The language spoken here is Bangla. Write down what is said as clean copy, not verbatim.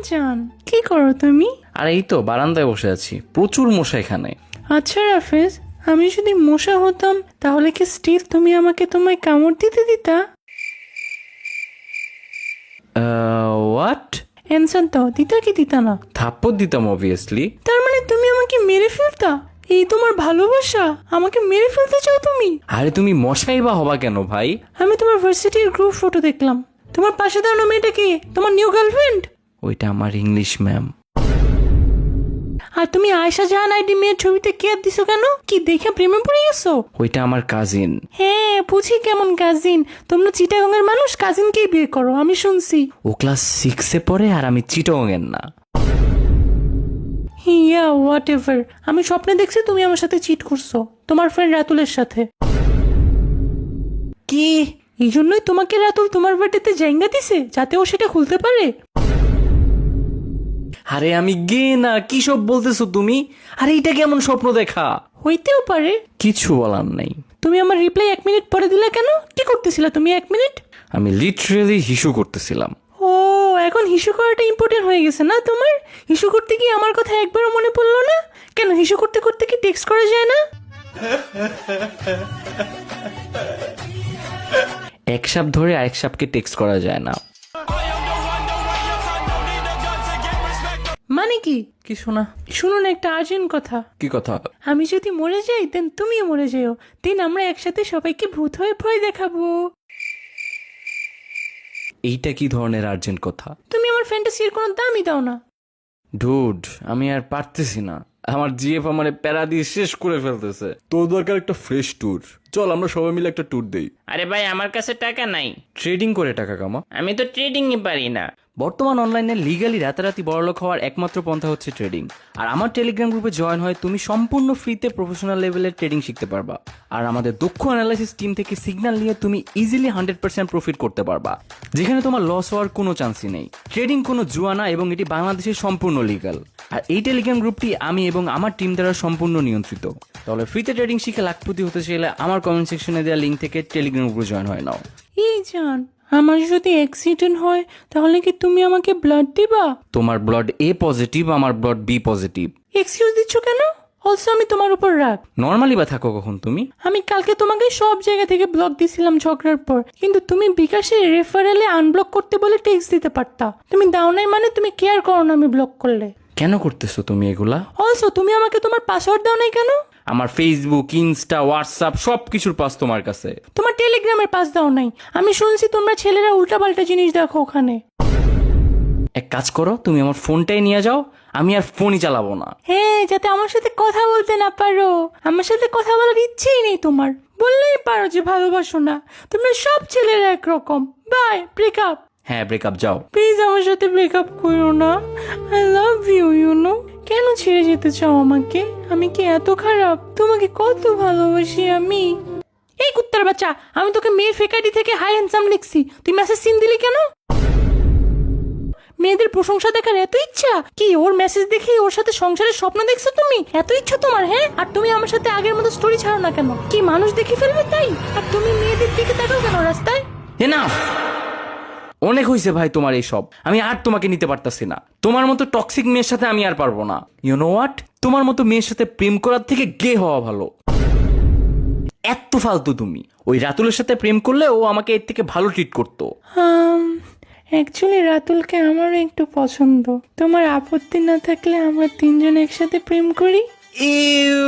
জান, কি করো তুমি? আর এই তো বারান্দায় বসে আছি, প্রচুর মশা এখানে। আচ্ছা রাফেজ, আমি যদি মশা হতাম তাহলে কি স্টিল তুমি আমাকে তোমায় কামড় দিতে দিতা? হোয়াট? অ্যানসার দাও, দিতা কি দিতা না? থাপ্পড় দিতাম অবভিয়াসলি। তার মানে তুমি আমাকে মেরে ফেলতা? এই তোমার ভালোবাসা? আমাকে মেরে ফেলতে চাও তুমি? আরে তুমি মশাই বা হবা কেন ভাই? আমি তোমার ভার্সিটির গ্রুপ ফটো দেখলাম। তোমার পাশে দাঁড়ানো মেয়েটা কি? তোমার নিউ গার্লফ্রেন্ড? ওইটা আমার ইংলিশ ম্যাম। আর তুমি আয়েশা জাহান আইডি মেয়ের ছবিতে কেয়ার দিছো কেন? কি দেখে প্রেমে পড়ে গেছো? ওইটা আমার কাজিন। হ্যাঁ, বুঝি কেমন কাজিন। তোমরা চিটাগংয়ের মানুষ কাজিনকেই বিয়ে করো, আমি শুনছি। ও ক্লাস 6-এ পড়ে আর আমি চিটগংয়ের না। ইয়া হোয়াট এভার। আমি স্বপ্নে দেখছি তুমি আমার সাথে চিট করছো তোমার ফ্রেন্ড রাতুলের সাথে। কি? এই জন্যই তোমাকে রাতুল তোমার বাড়িতে জায়গা দিছে, যাতে ও সেটা খুলতে পারে। আরে আমি গে না, কি সব বলতেছো তুমি? আরে এইটা কেমন স্বপ্ন দেখা? হইতেও পারে। কিছু বলার নাই। তুমি আমার রিপ্লাই 1 মিনিট পরে দিলে কেন? কি করতেছিলা তুমি 1 মিনিট? আমি লিটারেলি হিসু করতেছিলাম। ও, এখন হিসু করাটা ইম্পর্টেন্ট হয়ে গেছে না তোমার? হিসু করতে গিয়ে আমার কথা একবারও মনে পড়লো না? কেন হিসু করতে করতে কি টেক্সট করা যায় না? এক সাপ ধরে আরেক সাপকে টেক্সট করা যায় না। মানে কি? কিছু না। শুনুন, একটা আর্জেন্ট কথা। কি কথা? আমি যদি মরে যাই দেন তুমিও মরে যাও, দেন আমরা একসাথে সবাইকে ভূত হয়ে ভয় দেখাবো। এইটা কি ধরনের আর্জেন্ট কথা? তুমি আমার ফ্যান্টাসির কোনো দামই দাও না। ডুড, আমি আর পারতেছি না। আমার জিএফ আমারে প্যারা দিয়ে শেষ করে ফেলতেছে। তোর দরকার একটা ফ্রেশ ট্যুর। চল আমরা সবাই মিলে একটা ট্যুর দেই। আরে ভাই, আমার কাছে টাকা নাই। ট্রেডিং করে টাকা কামা। আমি তো ট্রেডিংই পারি না। বর্তমান অনলাইনে লিগালি রাতারাতি বড়লোক হওয়ার একমাত্র পন্থা হচ্ছে ট্রেডিং। আর আমার টেলিগ্রাম গ্রুপে জয়েন হয় তুমি সম্পূর্ণ ফ্রিতে প্রফেশনাল লেভেলের ট্রেডিং শিখতে পারবা। আর আমাদের দক্ষ অ্যানালাইসিস টিম থেকে সিগন্যাল নিয়ে তুমি ইজিলি 100% প্রফিট করতে পারবা, যেখানে তোমার লস হওয়ার কোনো চান্সই নেই। ট্রেডিং কোনো জুয়া না এবং এটি বাংলাদেশে সম্পূর্ণ লিগাল। আর এই টেলিগ্রাম গ্রুপটি আমি এবং আমার টিম দ্বারা সম্পূর্ণ নিয়ন্ত্রিত। তাহলে ফ্রিতে ট্রেডিং শিখে লাখপতি হতে চাইলে আমার কমেন্ট সেকশনে দেওয়া লিঙ্ক থেকে টেলিগ্রাম গ্রুপে জয়েন হয়ে নাও। এই জান, আমার যদি অ্যাক্সিডেন্ট হয় তাহলে কি তুমি আমাকে ব্লাড দিবা? তোমার ব্লাড এ পজিটিভ, আমার ব্লাড বি পজিটিভ। এক্সকিউজ দিচ্ছ কেন? অলসো আমি তোমার উপর রাগ। নর্মালি বা থাকো কখন তুমি? আমি কালকে তোমাকে সব জায়গা থেকে ব্লক দিছিলাম ঝগড়ার পর, কিন্তু তুমি বিকাশে রেফারেলে আনব্লক করতে বলে টেক্সট দিতে পারতা। তুমি দাও নাই মানে তুমি কেয়ার করো না আমি ব্লক করলে। কেন করতেছো তুমি এগুলা? অলসো তুমি আমাকে তোমার পাসওয়ার্ড দাও নাই কেন? আমার ফেসবুক, ইনস্টা, হোয়াটসঅ্যাপ সবকিছুর পাস তোমার কাছে। তোমার টেলিগ্রামের পাস দাও নাই। আমি শুনছি তোমরা ছেলেরা উল্টাপাল্টা জিনিস দেখো ওখানে। এক কাজ করো, তুমি আমার ফোনটাই নিয়ে যাও, আমি আর ফোনই চালাবো না। হ্যাঁ, যাতে আমার সাথে কথা বলতে না পারো। আমার সাথে কথা বলার ইচ্ছেই নেই তোমার। বললেই পারো যে ভালোবাসো না। তোমরা সব ছেলেরা একরকম। Bye, breakup. হ্যাঁ, ব্রেকআপ, যাও। প্লিজ আমার সাথে ব্রেকআপ করো না। I love you, you know. কেন ছেড়ে যেতে চাও আমাকে? আমি কি এত খারাপ? তোমাকে কত ভালোবাসি আমি। এই কুত্তার বাচ্চা, আমি তোকে মেয়ের ফেকাডি থেকে হাই হ্যান্ডসাম লিখছি, তুই মেসেজ সিন দিলি কেন? মেয়েদের প্রশংসা দেখার এত ইচ্ছা কি? ওর মেসেজ দেখেই ওর সাথে সংসারের স্বপ্ন দেখছো তুমি? এত ইচ্ছা তোমার? হ্যাঁ, আর তুমি আমার সাথে আগের মতো স্টোরি ছাড়ো না কেন? কি মানুষ দেখে ফেলবে তাই? আর তুমি মেয়েদের দিকে তাকাও কেন রাস্তায়? এনাফ, অনেক হয়েছে ভাই তোমার এইসব। আমি আর তোমাকে নিতে পারতাছি না। তোমার মতো টক্সিক মেয়ের সাথে আমি আর পারবো না। ইউ নো হোয়াট, তোমার মতো মেয়ের সাথে প্রেম করার থেকে গে হওয়া ভালো। এত ফালতু তুমি। ওই রাতুলের সাথে প্রেম করলে ও আমাকে এর থেকে ভালো ট্রিট করতো। অ্যাকচুয়ালি রাতুলকে আমারও একটু পছন্দ। তোমার আপত্তি না থাকলে আমরা তিনজন একসাথে প্রেম করি। ইউ